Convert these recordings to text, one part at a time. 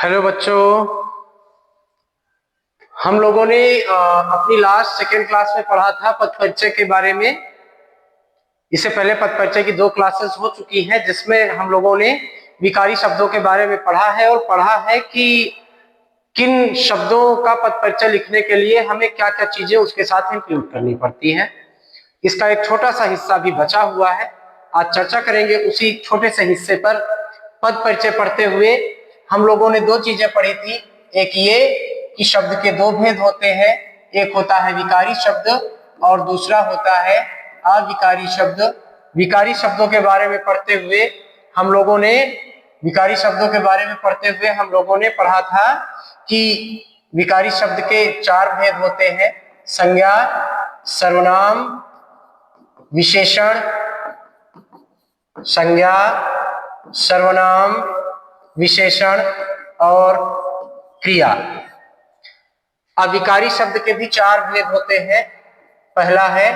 Hello बच्चों, हम लोगों ने अपनी लास्ट सेकेंड क्लास में पढ़ा था पद परिचय के बारे में। इससे पहले पद परिचय की 2 क्लासेस हो चुकी हैं जिसमें हम लोगों ने विकारी शब्दों के बारे में पढ़ा है और पढ़ा है कि किन शब्दों का पद परिचय लिखने के लिए हमें क्या क्या चीजें उसके साथ इंक्लूड करनी पड़ती हैं। इसका एक छोटा सा हिस्सा भी बचा हुआ है, आज चर्चा करेंगे उसी छोटे से हिस्से पर। पद परिचय पढ़ते हुए हम लोगों ने 2 चीजें पढ़ी थी। एक ये कि शब्द के 2 भेद होते हैं, एक होता है विकारी शब्द और दूसरा होता है अविकारी शब्द। विकारी शब्दों के बारे में पढ़ते हुए हम लोगों ने पढ़ा था कि विकारी शब्द के 4 भेद होते हैं: संज्ञा, सर्वनाम, विशेषण, संज्ञा, सर्वनाम, विशेषण और क्रिया। अविकारी शब्द के भी 4 भेद होते हैं। पहला है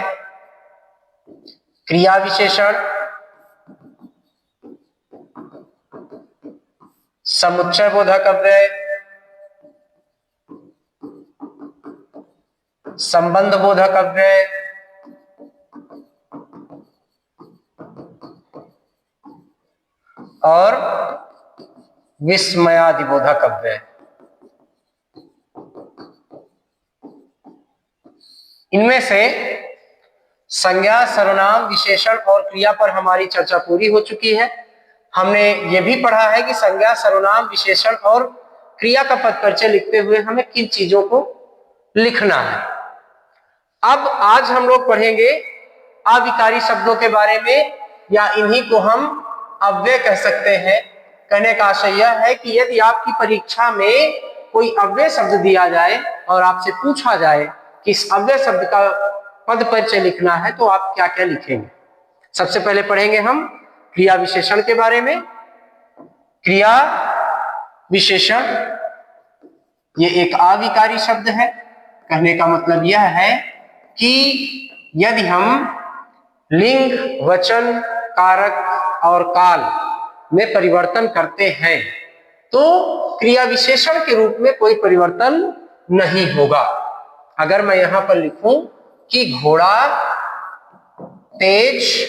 क्रिया विशेषण, समुच्चय बोधक अव्यय, संबंध बोधक अव्यय, और विस्मयादि बोधक अव्यय। इनमें से संज्ञा, सर्वनाम, विशेषण और क्रिया पर हमारी चर्चा पूरी हो चुकी है। हमने ये भी पढ़ा है कि संज्ञा, सर्वनाम, विशेषण और क्रिया का पद परिचय लिखते हुए हमें किन चीजों को लिखना है। अब आज हम लोग पढ़ेंगे अविकारी शब्दों के बारे में, या इन्हीं को हम अव्यय कह सकते हैं। कहने का आशय यह है कि यदि आपकी परीक्षा में कोई अव्यय शब्द दिया जाए और आपसे पूछा जाए कि इस अव्यय शब्द का पद परिचय लिखना है तो आप क्या क्या लिखेंगे। सबसे पहले पढ़ेंगे हम क्रिया विशेषण के बारे में। क्रिया विशेषण ये एक अविकारी शब्द है। कहने का मतलब यह है कि यदि हम लिंग, वचन, कारक और काल में परिवर्तन करते हैं तो क्रिया विशेषण के रूप में कोई परिवर्तन नहीं होगा। अगर मैं यहां पर लिखूं कि घोड़ा तेज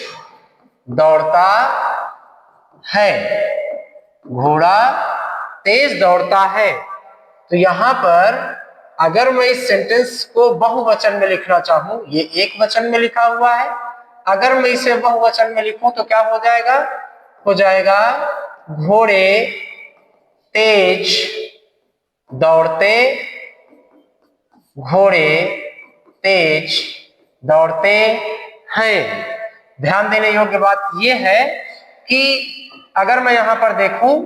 दौड़ता है, घोड़ा तेज दौड़ता है, तो यहां पर अगर मैं इस सेंटेंस को बहुवचन में लिखना चाहूं, ये एक वचन में लिखा हुआ है, अगर मैं इसे बहुवचन में लिखूं तो क्या हो जाएगा? हो जाएगा घोड़े तेज दौड़ते, घोड़े तेज दौड़ते हैं। ध्यान देने योग्य बात यह है कि अगर मैं यहां पर देखूं,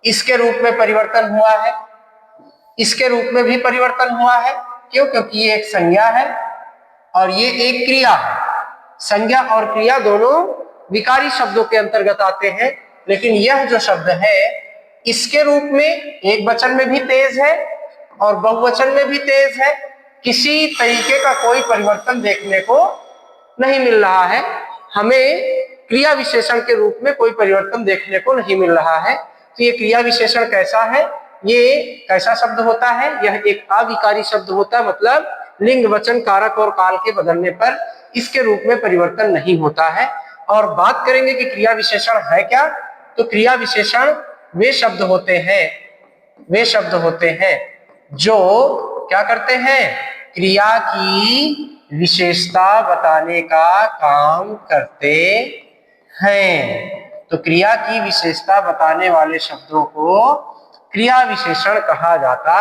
इसके रूप में परिवर्तन हुआ है, इसके रूप में भी परिवर्तन हुआ है। क्यों? क्योंकि ये एक संज्ञा है और ये एक क्रिया है। संज्ञा और क्रिया दोनों विकारी शब्दों के अंतर्गत आते हैं, लेकिन यह जो शब्द है इसके रूप में एक वचन में भी तेज है और बहुवचन में भी तेज है। किसी तरीके का कोई परिवर्तन देखने को नहीं मिल रहा है। हमें क्रिया विशेषण के रूप में कोई परिवर्तन देखने को नहीं मिल रहा है। तो ये क्रिया विशेषण कैसा है? ये कैसा शब्द होता है? यह एक अविकारी शब्द होता है, मतलब लिंग, वचन, कारक और काल के बदलने पर इसके रूप में परिवर्तन नहीं होता है। और बात करेंगे कि क्रिया विशेषण है क्या, तो क्रिया विशेषण वे शब्द होते हैं जो क्या करते हैं? क्रिया की विशेषता बताने का काम करते हैं। तो क्रिया की विशेषता बताने वाले शब्दों को क्रिया विशेषण कहा जाता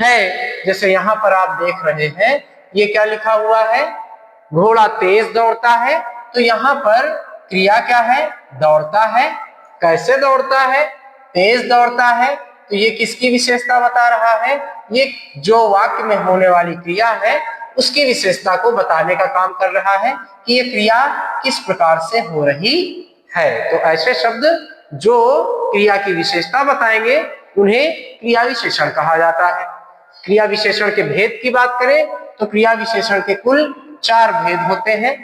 है। जैसे यहां पर आप देख रहे हैं, ये क्या लिखा हुआ है? घोड़ा तेज दौड़ता है। तो यहां पर क्रिया क्या है? दौड़ता है। कैसे दौड़ता है? तेज दौड़ता है। तो ये किसकी विशेषता बता रहा है? ये जो वाक्य में होने वाली क्रिया है उसकी विशेषता को बताने का काम कर रहा है कि ये क्रिया किस प्रकार से हो रही है। तो ऐसे शब्द जो क्रिया की विशेषता बताएंगे उन्हें क्रिया विशेषण कहा जाता है। क्रिया विशेषण के भेद की बात करें तो क्रिया विशेषण के कुल 4 भेद होते हैं।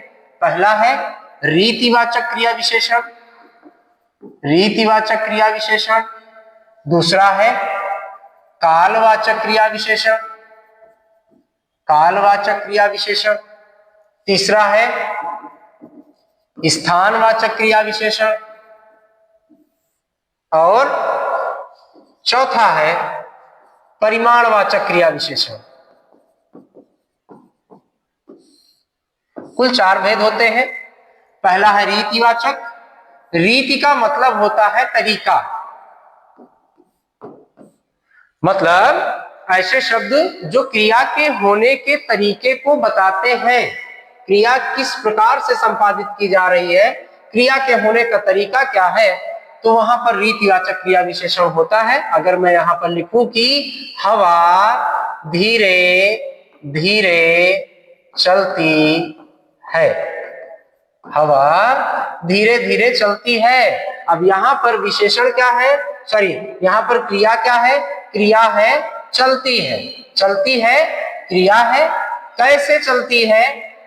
पहला है रीतिवाचक क्रिया विशेषण, रीतिवाचक क्रिया विशेषण। दूसरा है कालवाचक क्रिया विशेषण, कालवाचक क्रिया विशेषण। तीसरा है स्थानवाचक क्रिया विशेषण और चौथा है परिमाणवाचक क्रिया विशेषण। कुल 4 भेद होते हैं। पहला है रीतिवाचक। रीति का मतलब होता है तरीका, मतलब ऐसे शब्द जो क्रिया के होने के तरीके को बताते हैं, क्रिया किस प्रकार से संपादित की जा रही है, क्रिया के होने का तरीका क्या है, तो वहां पर रीतिवाचक क्रिया विशेषण होता है। अगर मैं यहां पर लिखूं कि हवा धीरे धीरे चलती है, हवा धीरे धीरे चलती है। अब यहाँ पर विशेषण क्या है, सॉरी यहाँ पर क्रिया क्या है, क्रिया है चलती है। चलती है क्रिया है। कैसे चलती है,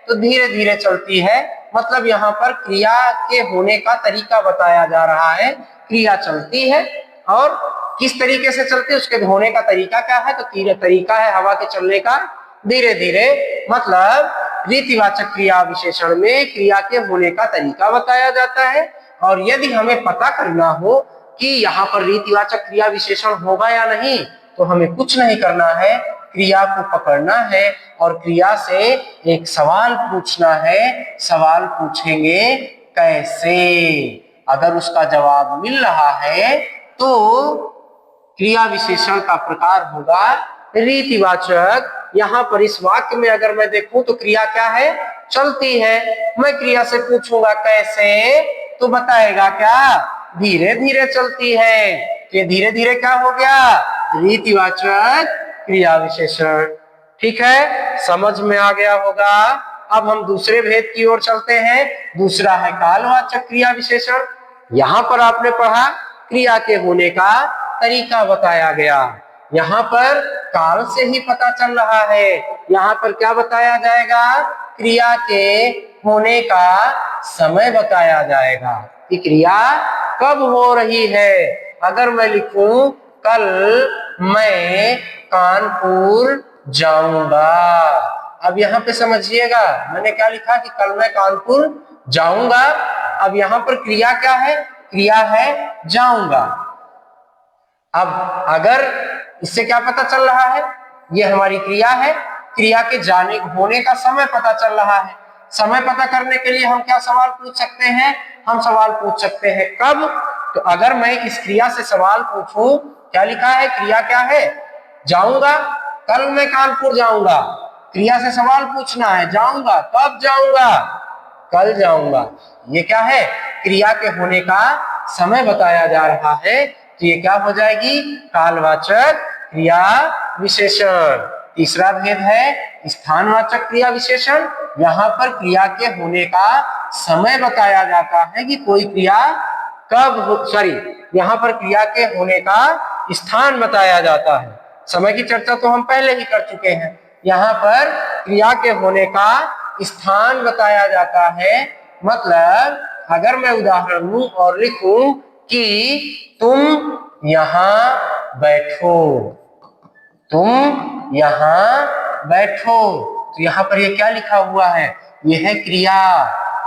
तो धीरे धीरे चलती है। मतलब यहाँ पर क्रिया के होने का तरीका बताया जा रहा है। क्रिया चलती है और किस तरीके से चलती है, उसके होने का तरीका क्या है, तो तरीका है हवा के चलने का धीरे धीरे। मतलब रीतिवाचक क्रिया विशेषण में क्रिया के होने का तरीका बताया जाता है। और यदि हमें पता करना हो कि यहाँ पर रीतिवाचक क्रिया विशेषण होगा या नहीं, तो हमें कुछ नहीं करना है, क्रिया को पकड़ना है और क्रिया से एक सवाल पूछना है। सवाल पूछेंगे कैसे, अगर उसका जवाब मिल रहा है तो क्रिया विशेषण का प्रकार होगा रीतिवाचक। यहाँ पर इस वाक्य में अगर मैं देखूं तो क्रिया क्या है, चलती है। मैं क्रिया से पूछूंगा कैसे, तो बताएगा क्या, धीरे धीरे चलती है। ये धीरे धीरे क्या हो गया, रीतिवाचक क्रिया विशेषण। ठीक है, समझ में आ गया होगा। अब हम दूसरे भेद की ओर चलते हैं। दूसरा है कालवाचक क्रिया विशेषण। यहाँ पर आपने पढ़ा क्रिया के होने का तरीका बताया गया। यहाँ पर काल से ही पता चल रहा है। यहाँ पर क्या बताया जाएगा, क्रिया के होने का समय बताया जाएगा कि क्रिया कब हो रही है। अगर मैं लिखूं कल मैं कानपुर जाऊंगा, अब यहाँ पे समझिएगा मैंने क्या लिखा कि कल मैं कानपुर जाऊंगा। अब यहाँ पर क्रिया क्या है, क्रिया है जाऊंगा। अब अगर इससे क्या पता चल रहा है, ये हमारी क्रिया है, क्रिया के जाने होने का समय पता चल रहा है। समय पता करने के लिए हम क्या सवाल पूछ सकते हैं, हम सवाल पूछ सकते हैं कब। तो अगर मैं इस क्रिया से सवाल पूछूं, क्या लिखा है, क्रिया क्या है, जाऊंगा, कल मैं कानपुर जाऊंगा। क्रिया से सवाल पूछना है, जाऊंगा, कब जाऊंगा, कल जाऊंगा। ये क्या है, क्रिया के होने का समय बताया जा रहा है। तो ये क्या हो जाएगी, कालवाचक क्रिया विशेषण। तीसरा भेद है स्थानवाचक क्रिया विशेषण। यहाँ पर क्रिया के होने का समय बताया जाता है कि कोई क्रिया कब हो, यहाँ पर क्रिया के होने का स्थान बताया जाता है। समय की चर्चा तो हम पहले ही कर चुके हैं। यहाँ पर क्रिया के होने का स्थान बताया जाता है। मतलब अगर मैं उदाहरण लूं और लिखूं कि तुम यहाँ बैठो, तुम यहाँ बैठो, तो यहाँ पर ये क्या लिखा हुआ है, ये है क्रिया।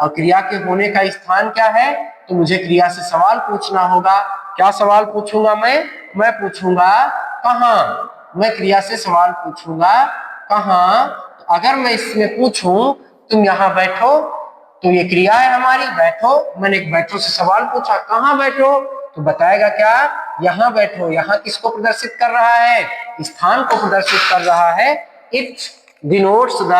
और क्रिया के होने का स्थान क्या है, तो मुझे क्रिया से सवाल पूछना होगा। क्या सवाल पूछूंगा मैं पूछूंगा कहाँ। मैं क्रिया से सवाल पूछूंगा कहाँ। तो अगर मैं इसमें पूछूं तुम यहाँ बैठो, तो ये क्रिया है हमारी बैठो। मैंने बैठो से सवाल पूछा, कहाँ बैठो, तो बताएगा क्या, यहाँ बैठो। यहाँ किसको प्रदर्शित कर रहा है, स्थान को प्रदर्शित कर रहा है। इट डिनोट्स द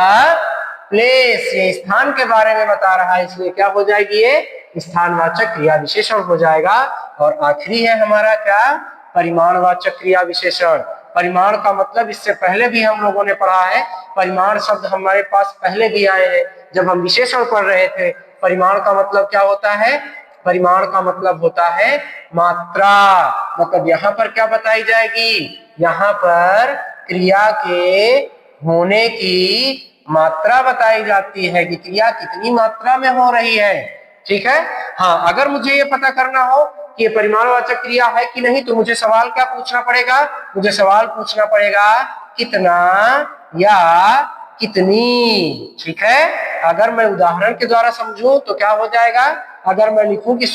प्लेस, ये स्थान के बारे में बता रहा है, इसलिए क्या हो जाएगी, ये स्थानवाचक क्रिया विशेषण हो जाएगा। और आखिरी है हमारा क्या, परिमाणवाचक क्रिया विशेषण। परिमाण का मतलब इससे पहले भी हम लोगों ने पढ़ा है। परिमाण शब्द हमारे पास पहले भी आए हैं जब हम विशेषण पढ़ रहे थे। परिमाण का मतलब क्या होता है, परिमाण का मतलब होता है मात्रा। मतलब यहाँ पर क्या बताई जाएगी, यहाँ पर क्रिया के होने की मात्रा बताई जाती है कि क्रिया कितनी मात्रा में हो रही है। ठीक है, हाँ, अगर मुझे ये पता करना हो कि कि ये परिमाणवाचक क्रिया है कि नहीं, तो मुझे सवाल क्या पूछना पड़ेगा, मुझे सवाल पूछना पड़ेगा कितना या कितनी। ठीक है, अगर मैं उदाहरण के द्वारा समझूं तो क्या हो जाएगा, अगर मैं लिखूं कि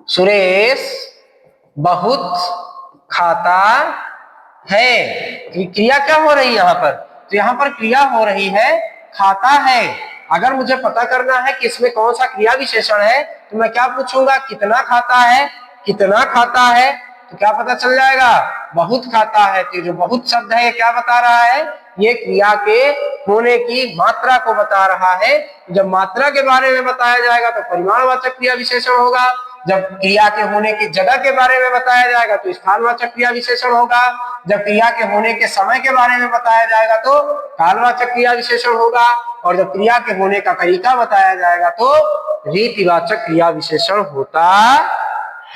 सुरेश बहुत खाता है, क्रिया क्या हो रही है यहाँ पर, तो यहाँ पर क्रिया हो रही है खाता है। अगर मुझे पता करना है कि इसमें कौन सा क्रिया विशेषण है तो मैं क्या पूछूंगा, कितना खाता है, कितना खाता है, तो क्या पता चल जाएगा, बहुत खाता है। तो जो बहुत शब्द है ये क्या बता रहा है, ये क्रिया के होने की मात्रा को बता रहा है। जब मात्रा के बारे में बताया जाएगा तो परिमाणवाचक क्रिया विशेषण होगा, जब क्रिया के होने की जगह के बारे में बताया जाएगा तो स्थानवाचक क्रिया विशेषण होगा, जब क्रिया के होने के समय के बारे में बताया जाएगा तो कालवाचक क्रिया विशेषण होगा, और जब क्रिया के होने का तरीका बताया जाएगा तो रीतिवाचक क्रिया विशेषण होता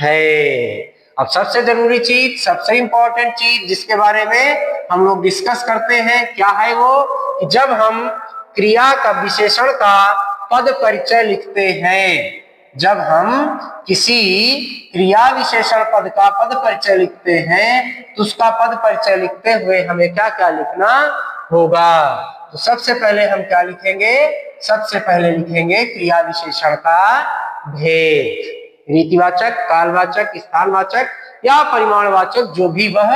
है। अब सबसे जरूरी चीज, सबसे इंपॉर्टेंट चीज जिसके बारे में हम लोग डिस्कस करते हैं क्या है वो, कि जब हम क्रिया का विशेषण का पद परिचय लिखते हैं, जब हम किसी क्रिया विशेषण पद का पद परिचय लिखते हैं तो उसका पद परिचय लिखते हुए हमें क्या क्या लिखना होगा। तो सबसे पहले हम क्या लिखेंगे, सबसे पहले लिखेंगे क्रिया विशेषण का भेद, रीतिवाचक, कालवाचक, स्थानवाचक या परिमाणवाचक जो भी वह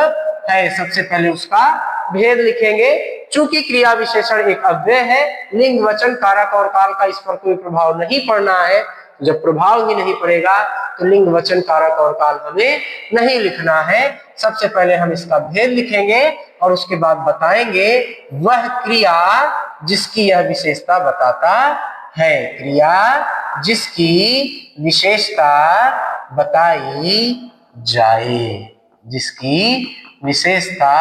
है, सबसे पहले उसका भेद लिखेंगे। चूंकि क्रिया विशेषण एक अव्यय है, लिंग, वचन, कारक और काल का इस पर कोई प्रभाव नहीं पड़ना है, जब प्रभाव ही नहीं पड़ेगा तो लिंग, वचन, कारक और काल हमें नहीं लिखना है। सबसे पहले हम इसका भेद लिखेंगे और उसके बाद बताएंगे वह क्रिया जिसकी यह विशेषता बताता है, क्रिया जिसकी विशेषता बताई जाए, जिसकी विशेषता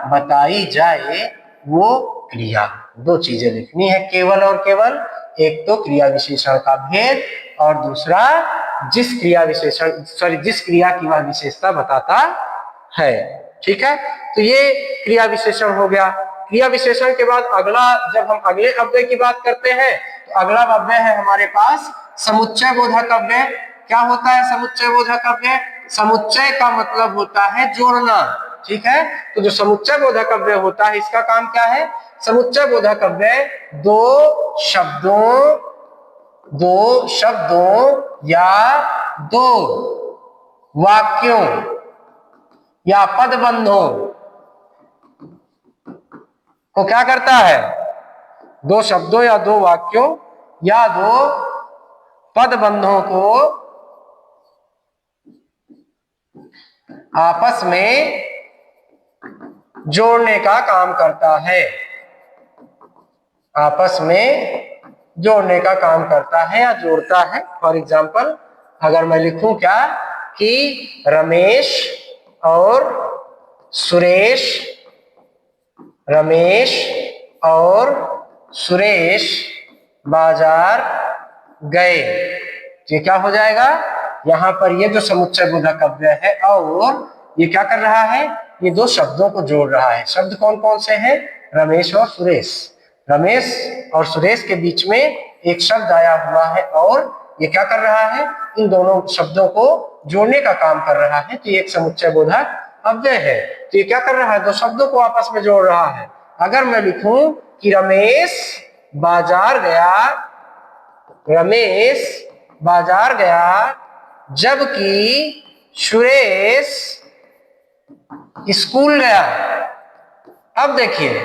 बताई जाए वो क्रिया। दो चीजें लिखनी है केवल और केवल, एक तो क्रिया विशेषण का भेद और दूसरा जिस क्रिया की वह विशेषता बताता है। ठीक है, तो ये क्रिया विशेषण हो गया। क्रिया विशेषण के बाद अगला, जब हम अगले अव्यय की बात करते हैं तो अगला अव्यय है हमारे पास समुच्चय बोधक अव्यय। क्या होता है समुच्चय बोधक अव्यय, समुच्चय का मतलब होता है जोड़ना। ठीक है, तो जो समुच्चय बोधक अव्यय होता है इसका काम क्या है, समुच्चय बोधक अव्यय दो शब्दों या दो वाक्यों या पदबंधों को क्या करता है, दो शब्दों या दो वाक्यों या दो पदबंधों को आपस में जोड़ने का काम करता है, आपस में जोड़ने का काम करता है या जोड़ता है। फॉर एग्जाम्पल अगर मैं लिखूं क्या कि रमेश और सुरेश बाजार गए, ये क्या हो जाएगा, यहां पर ये जो समुच्चय बोधक अव्यय है और ये क्या कर रहा है, ये दो शब्दों को जोड़ रहा है। शब्द कौन कौन से हैं, रमेश और सुरेश। रमेश और सुरेश के बीच में एक शब्द आया हुआ है और ये क्या कर रहा है, इन दोनों शब्दों को जोड़ने का काम कर रहा है, तो ये एक समुच्चय बोधक अव्यय है। तो ये क्या कर रहा है, दो शब्दों को आपस में जोड़ रहा है। अगर मैं लिखूं कि रमेश बाजार गया जबकि सुरेश स्कूल गया। अब देखिए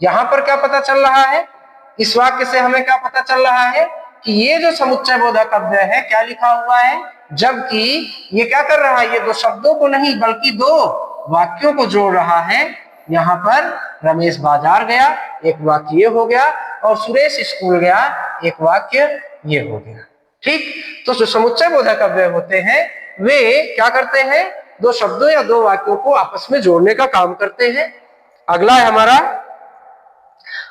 यहां पर क्या पता चल रहा है, इस वाक्य से हमें क्या पता चल रहा है कि ये जो समुच्चय बोधक अव्यय है क्या लिखा हुआ है, जबकि ये क्या कर रहा है, ये दो शब्दों को नहीं बल्कि दो वाक्यों को जोड़ रहा है। यहाँ पर रमेश बाजार गया एक वाक्य ये हो गया और सुरेश स्कूल गया एक वाक्य ये हो गया। ठीक, तो जो समुच्चय बोधक अव्यय होते हैं वे क्या करते हैं, दो शब्दों या दो वाक्यों को आपस में जोड़ने का काम करते हैं। अगला है हमारा,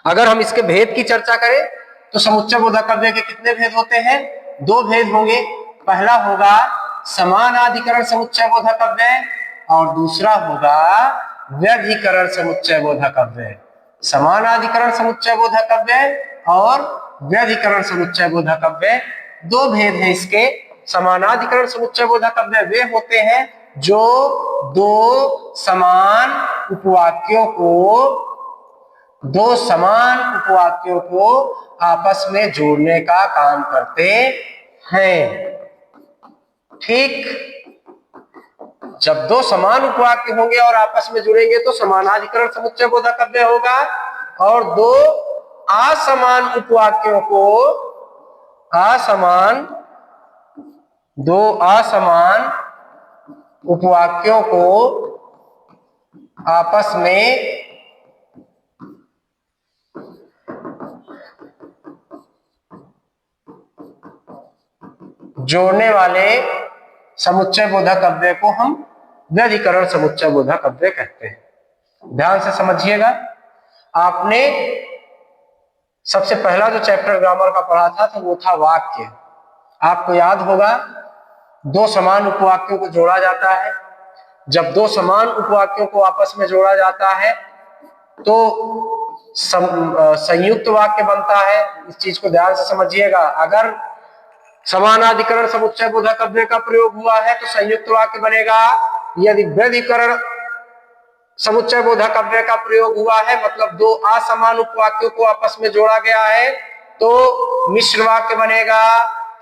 अगर हम इसके भेद की चर्चा करें तो समुच्चय बोधक अव्यय के कितने भेद होते हैं, दो भेद होंगे। पहला होगा समानाधिकरण समुच्चय बोधक अव्यय और दूसरा होगा व्यधिकरण समुच्चय बोधक अव्यय। समानाधिकरण समुच्चय बोधक अव्यय और व्यधिकरण समुच्चय बोधक अव्यय, दो भेद हैं इसके। समानाधिकरण समुच्चय बोधक अव्यय वे होते हैं जो दो समान उपवाक्यों को आपस में जोड़ने का काम करते हैं। ठीक, जब दो समान उपवाक्य होंगे और आपस में जुड़ेंगे तो समानाधिकरण समुच्चय बोधक अव्यय होगा, और दो असमान उपवाक्यों को आपस में जोड़ने वाले समुच्चय बोधक अव्यय को हम व्यधिकरण समुच्चय बोधक अव्यय कहते हैं। ध्यान से समझिएगा, आपने सबसे पहला जो चैप्टर ग्रामर का पढ़ा था तो वो था वाक्य। आपको याद होगा दो समान उपवाक्यों को जोड़ा जाता है। जब दो समान उपवाक्यों को आपस में जोड़ा जाता है तो संयुक्त वाक्य बनता है। इस चीज को ध्यान से समझिएगा। अगर समानाधिकरण समुच्चय बोधक अव्यय का प्रयोग हुआ है तो संयुक्त वाक्य बनेगा। यदि व्यधिकरण समुच्चय बोधक अव्यय का प्रयोग हुआ है, मतलब दो असमान उपवाक्यों को आपस में जोड़ा गया है, तो मिश्र वाक्य बनेगा।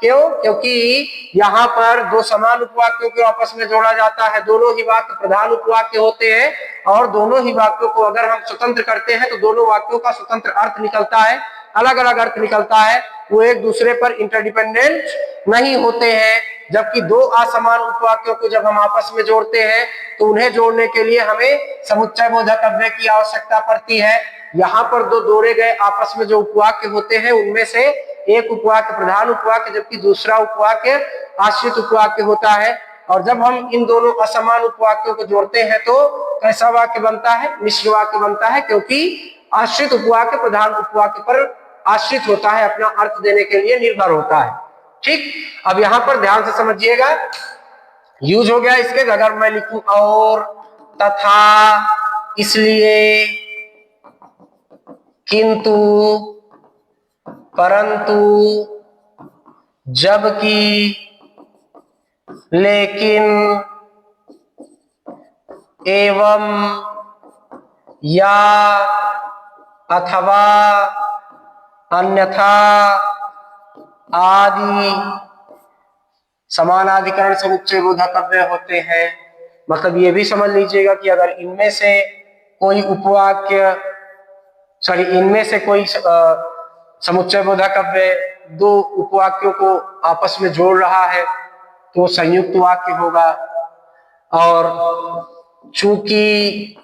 क्यों? क्योंकि यहाँ पर दो समान उपवाक्यों को आपस में जोड़ा जाता है। दोनों ही वाक्य प्रधान उपवाक्य होते हैं, और दोनों ही वाक्यों को अगर हम स्वतंत्र करते हैं तो दोनों वाक्यों का स्वतंत्र अर्थ निकलता है, अलग अलग अर्थ निकलता है, वो एक दूसरे पर इंटरडिपेंडेंट नहीं होते हैं। जबकि दो असमान उपवाक्यों को जब हम आपस में जोड़ते हैं तो उन्हें जोड़ने के लिए हमें समुच्चय बोधक अव्यय की आवश्यकता पड़ती है। यहाँ पर दो जोड़े गए आपस में जो उपवाक्य होते हैं उनमें से एक उपवाक्य प्रधान उपवाक्य जबकि दूसरा उपवाक्य आश्रित उपवाक्य होता है। और जब हम इन दोनों असमान उपवाक्यों को जोड़ते हैं तो कैसा वाक्य बनता है? मिश्र वाक्य बनता है, क्योंकि आश्रित उपवाक्य प्रधान उपवाक्य पर आश्रित होता है, अपना अर्थ देने के लिए निर्भर होता है। ठीक, अब यहां पर ध्यान से समझिएगा, यूज हो गया इसके। अगर मैं लिखूं और, तथा, इसलिए, किंतु, परंतु, जबकि, लेकिन, एवं, या, अथवा, अन्यथा आदि समानाधिकरण समुच्चय बोधक अव्यय होते हैं। मतलब ये भी समझ लीजिएगा कि अगर इनमें से कोई समुच्चय बोधक अव्यय दो उपवाक्यों को आपस में जोड़ रहा है तो संयुक्त वाक्य होगा। और चूंकि,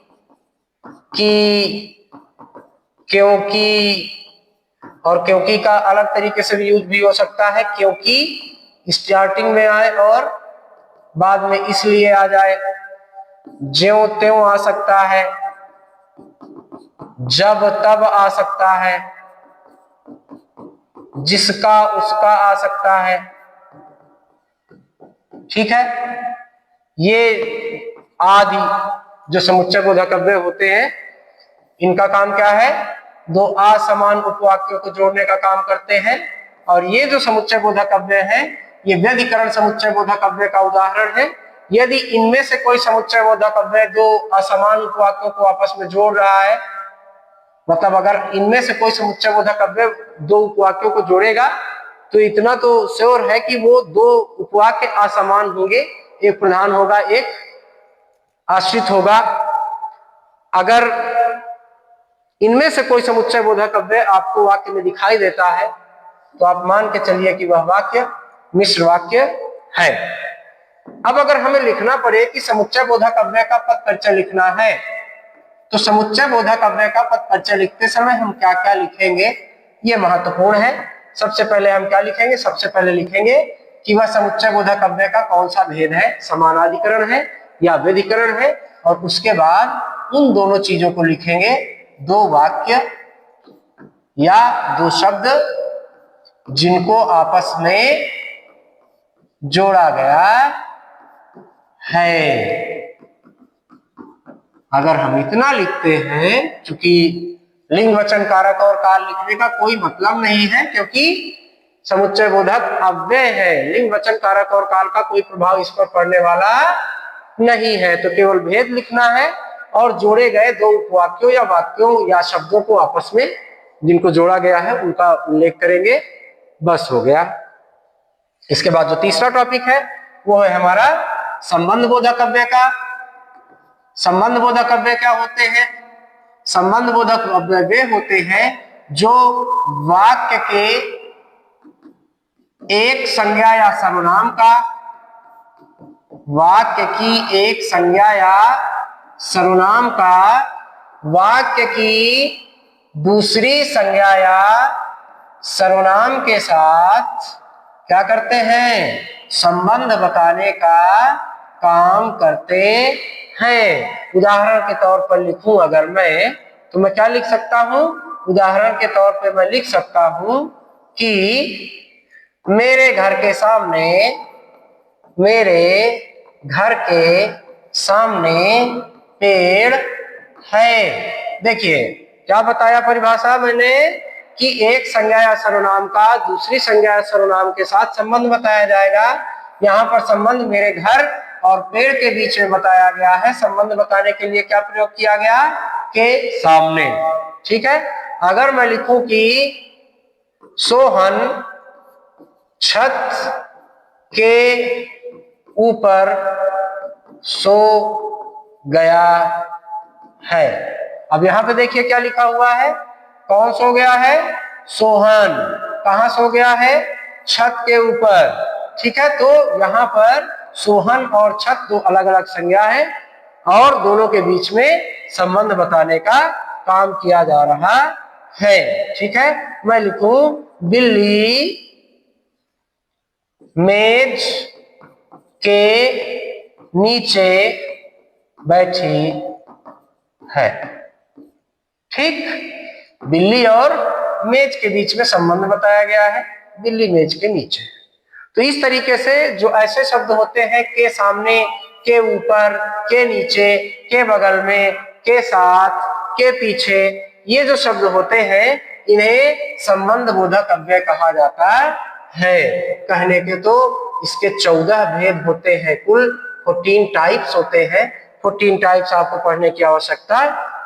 कि, क्योंकि, और क्योंकि का अलग तरीके से भी यूज भी हो सकता है। क्योंकि स्टार्टिंग में आए और बाद में इसलिए आ जाए, ज्यों त्यों आ सकता है, जब तब आ सकता है, जिसका उसका आ सकता है। ठीक है, ये आदि जो समुच्चय बोधक अव्यय होते हैं इनका काम क्या है? दो असमान उपवाक्यों को जोड़ने का काम करते हैं। और ये जो समुच्चय बोधक अव्यय है ये व्यधिकरण समुच्चय बोधक अव्यय का उदाहरण है। यदि इनमें से कोई समुच्चय बोधक अव्यय दो असमान उपवाक्यों को आपस में जोड़ रहा है, मतलब अगर इनमें से कोई समुच्चय बोधक अव्यय दो उपवाक्यों को जोड़ेगा तो इतना तो श्योर है कि वो दो उपवाक्य असमान होंगे, एक प्रधान होगा एक आश्रित होगा। अगर इनमें से कोई समुच्चय बोधक अव्यय आपको वाक्य में दिखाई देता है तो आप मान के चलिए कि वह वाक्य मिश्र वाक्य है। अब अगर हमें लिखना पड़े कि समुच्चय बोधक अव्यय का पद परिचय लिखना है तो समुच्चय बोधक अव्यय का पद परिचय लिखते समय हम क्या क्या लिखेंगे ये महत्वपूर्ण है। सबसे पहले हम क्या लिखेंगे? सबसे पहले लिखेंगे कि वह समुच्चय बोधक अव्यय का कौन सा भेद है, समानाधिकरण है या व्यधिकरण है। और उसके बाद उन दोनों चीजों को लिखेंगे, दो वाक्य या दो शब्द जिनको आपस में जोड़ा गया है। अगर हम इतना लिखते हैं, चूंकि लिंग वचन कारक और काल लिखने का कोई मतलब नहीं है, क्योंकि समुच्चय बोधक अव्यय है। लिंग वचन कारक और काल का कोई प्रभाव इस पर पड़ने वाला नहीं है। तो केवल भेद लिखना है और जोड़े गए दो उपवाक्यों या वाक्यों या शब्दों को आपस में जिनको जोड़ा गया है उनका उल्लेख करेंगे, बस हो गया। इसके बाद जो तीसरा टॉपिक है वो है हमारा संबंध बोधक अव्यय का। संबंध बोधक अव्यय क्या होते हैं? संबंध बोधक अव्यय वे होते हैं जो वाक्य के एक संज्ञा या सर्वनाम का, वाक्य की एक संज्ञा या सर्वनाम का वाक्य की दूसरी संज्ञा या सर्वनाम के साथ क्या करते हैं? संबंध बताने का काम करते हैं। उदाहरण के तौर पर लिखूं अगर मैं, तो मैं क्या लिख सकता हूं? उदाहरण के तौर पर मैं लिख सकता हूं कि मेरे घर के सामने, मेरे घर के सामने पेड़ है। देखिए क्या बताया परिभाषा मैंने कि एक संज्ञा या सर्वनाम का दूसरी संज्ञा या सर्वनाम के साथ संबंध बताया जाएगा। यहाँ पर संबंध मेरे घर और पेड़ के बीच में बताया गया है। संबंध बताने के लिए क्या प्रयोग किया गया? के सामने। ठीक है। अगर मैं लिखूं कि सोहन छत के ऊपर सो गया है। अब यहां पे देखिए क्या लिखा हुआ है, कौन सो गया है? सोहन। कहां सो गया है? छत के ऊपर। ठीक है। तो यहां पर सोहन और छत दो अलग अलग संज्ञा है और दोनों के बीच में संबंध बताने का काम किया जा रहा है। ठीक है। मैं लिखूं बिल्ली मेज के नीचे बैठी है। ठीक। बिल्ली और मेज के बीच में संबंध बताया गया है, बिल्ली मेज के नीचे। तो इस तरीके से जो ऐसे शब्द होते हैं के सामने, के ऊपर, के नीचे, के बगल में, के साथ, के पीछे, ये जो शब्द होते हैं इन्हें संबंध बोधक अव्यय कहा जाता है। कहने के तो इसके 14 भेद होते हैं, कुल 14 टाइप्स होते हैं। 14 टाइप्स आपको पढ़ने की आवश्यकता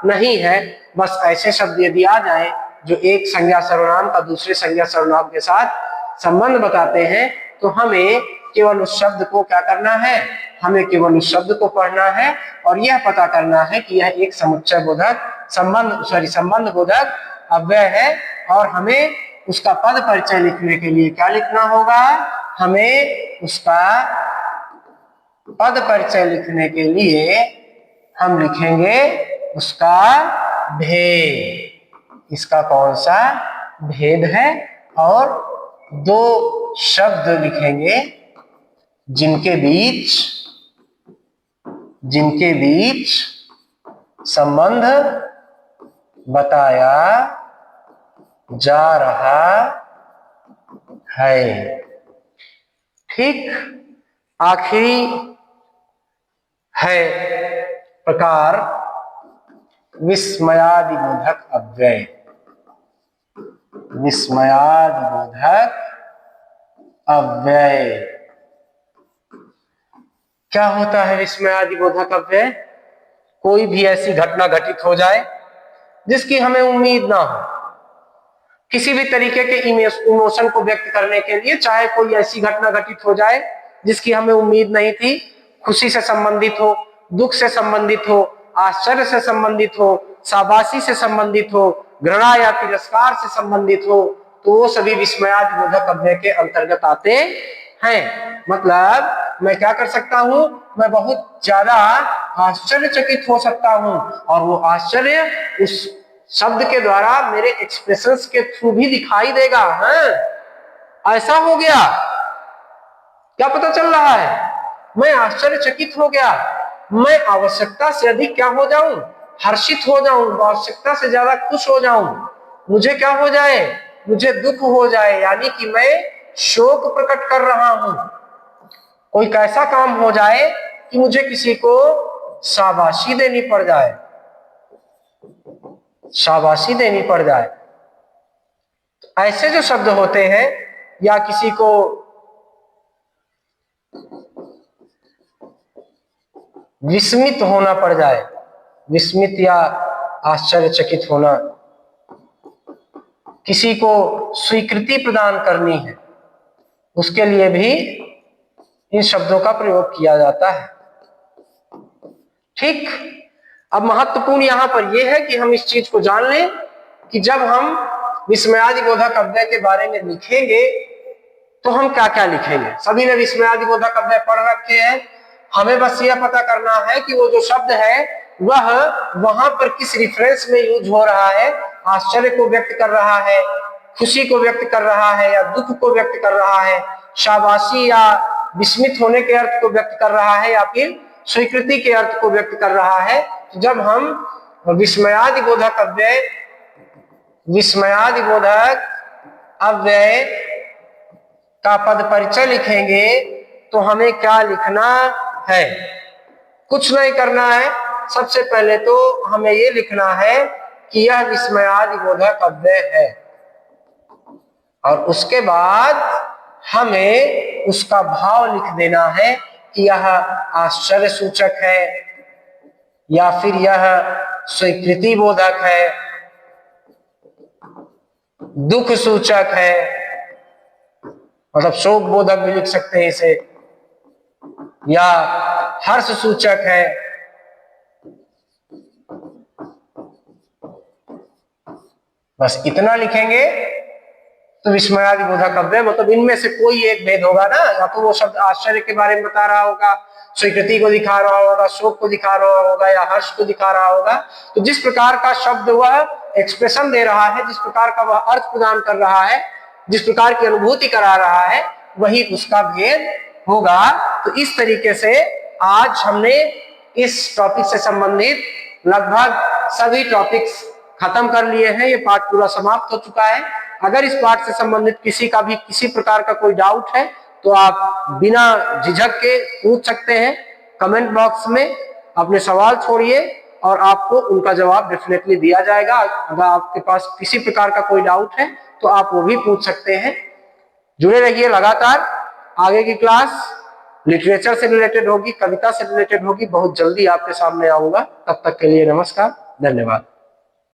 नहीं है। बस ऐसे शब्द यदि आ जाए जो एक संज्ञा सर्वनाम का दूसरे संज्ञा सर्वनाम के साथ संबंध बताते हैं तो हमें केवल उस शब्द को क्या करना है? हमें केवल उस शब्द को पढ़ना है और यह पता करना है कि यह एक समुच्चय बोधक संबंध बोधक अव्यय है। और हमें उसका पद परिचय लिखने के लिए क्या लिखना होगा? हमें उसका पद परिचय लिखने के लिए हम लिखेंगे उसका भेद। इसका कौन सा भेद है? और दो शब्द लिखेंगे जिनके बीच संबंध बताया जा रहा है। ठीक। आखिरी है प्रकार विस्मयादिबोधक अव्यय। विस्मयादिबोधक अव्यय क्या होता है? विस्मयादिबोधक अव्यय कोई भी ऐसी घटना घटित हो जाए जिसकी हमें उम्मीद ना हो, किसी भी तरीके के इमोशन को व्यक्त करने के लिए, चाहे कोई ऐसी घटना घटित हो जाए जिसकी हमें उम्मीद नहीं थी, खुशी से संबंधित हो, दुख से संबंधित हो, आश्चर्य से संबंधित हो, शाबाशी से संबंधित हो, घृणा या तिरस्कार से संबंधित हो, तो वो सभी विस्मयादिबोधक अव्यय के अंतर्गत आते हैं। मतलब मैं क्या कर सकता हूं? मैं बहुत ज्यादा आश्चर्यचकित हो सकता हूं और वो आश्चर्य उस शब्द के द्वारा मेरे एक्सप्रेशंस के थ्रू भी दिखाई देगा। हाँ, ऐसा हो गया, क्या पता चल रहा है? मैं आश्चर्यचकित हो गया, मैं आवश्यकता से अधिक क्या हो जाऊं? हर्षित हो जाऊं, आवश्यकता से ज्यादा खुश हो जाऊं। मुझे क्या हो जाए? मुझे दुख हो जाए, यानी कि मैं शोक प्रकट कर रहा हूं। कोई कैसा काम हो जाए कि मुझे किसी को शाबाशी देनी पड़ जाए, शाबाशी देनी पड़ जाए। ऐसे जो शब्द होते हैं या किसी को विस्मित होना पड़ जाए, विस्मित या आश्चर्यचकित होना, किसी को स्वीकृति प्रदान करनी है, उसके लिए भी इन शब्दों का प्रयोग किया जाता है। ठीक। अब महत्वपूर्ण यहां पर यह है कि हम इस चीज को जान लें कि जब हम विस्मयादिबोधक अव्यय के बारे में लिखेंगे तो हम क्या क्या लिखेंगे। सभी ने विस्मयादिबोधक अव्यय पढ़ रखे हैं। हमें बस यह पता करना है कि वो जो शब्द है वह वहां पर किस रिफरेंस में यूज हो रहा है, आश्चर्य को व्यक्त कर रहा है, खुशी को व्यक्त कर रहा है, या दुख को व्यक्त कर रहा है, शाबाशी या विस्मित होने के अर्थ को व्यक्त कर रहा है, या फिर स्वीकृति के अर्थ को व्यक्त कर रहा है। तो जब हम विस्मयादिबोधक अव्यय का पद परिचय लिखेंगे तो हमें क्या लिखना है? कुछ नहीं करना है। सबसे पहले तो हमें ये लिखना है कि यह विस्मयादिबोधक अव्यय है, और उसके बाद हमें उसका भाव लिख देना है कि यह आश्चर्य सूचक है, या फिर यह स्वीकृति बोधक है, दुख सूचक है, मतलब शोक बोधक भी लिख सकते हैं इसे, या हर्ष सूचक है। बस इतना लिखेंगे तो विस्मयादिबोधक अव्यय, मतलब इनमें से कोई एक भेद होगा ना, या तो वो शब्द आश्चर्य के बारे में बता रहा होगा, स्वीकृति को दिखा रहा होगा, शोक को दिखा रहा होगा, या हर्ष को दिखा रहा होगा। तो जिस प्रकार का शब्द वह एक्सप्रेशन दे रहा है, जिस प्रकार का वह अर्थ प्रदान कर रहा है, जिस प्रकार की अनुभूति करा रहा है, वही उसका भेद होगा। तो इस तरीके से आज हमने इस टॉपिक से संबंधित लगभग सभी टॉपिक्स खत्म कर लिए हैं। ये पाठ पूरा समाप्त हो चुका है। अगर इस पाठ से संबंधित किसी का भी किसी प्रकार का कोई डाउट है तो आप बिना झिझक के पूछ सकते हैं। कमेंट बॉक्स में अपने सवाल छोड़िए और आपको उनका जवाब डेफिनेटली दिया जाएगा। अगर आपके पास किसी प्रकार का कोई डाउट है तो आप वो भी पूछ सकते हैं। जुड़े रहिए लगातार। आगे की क्लास लिटरेचर से रिलेटेड होगी, कविता से रिलेटेड होगी। बहुत जल्दी आपके सामने आऊंगा। तब तक के लिए नमस्कार, धन्यवाद।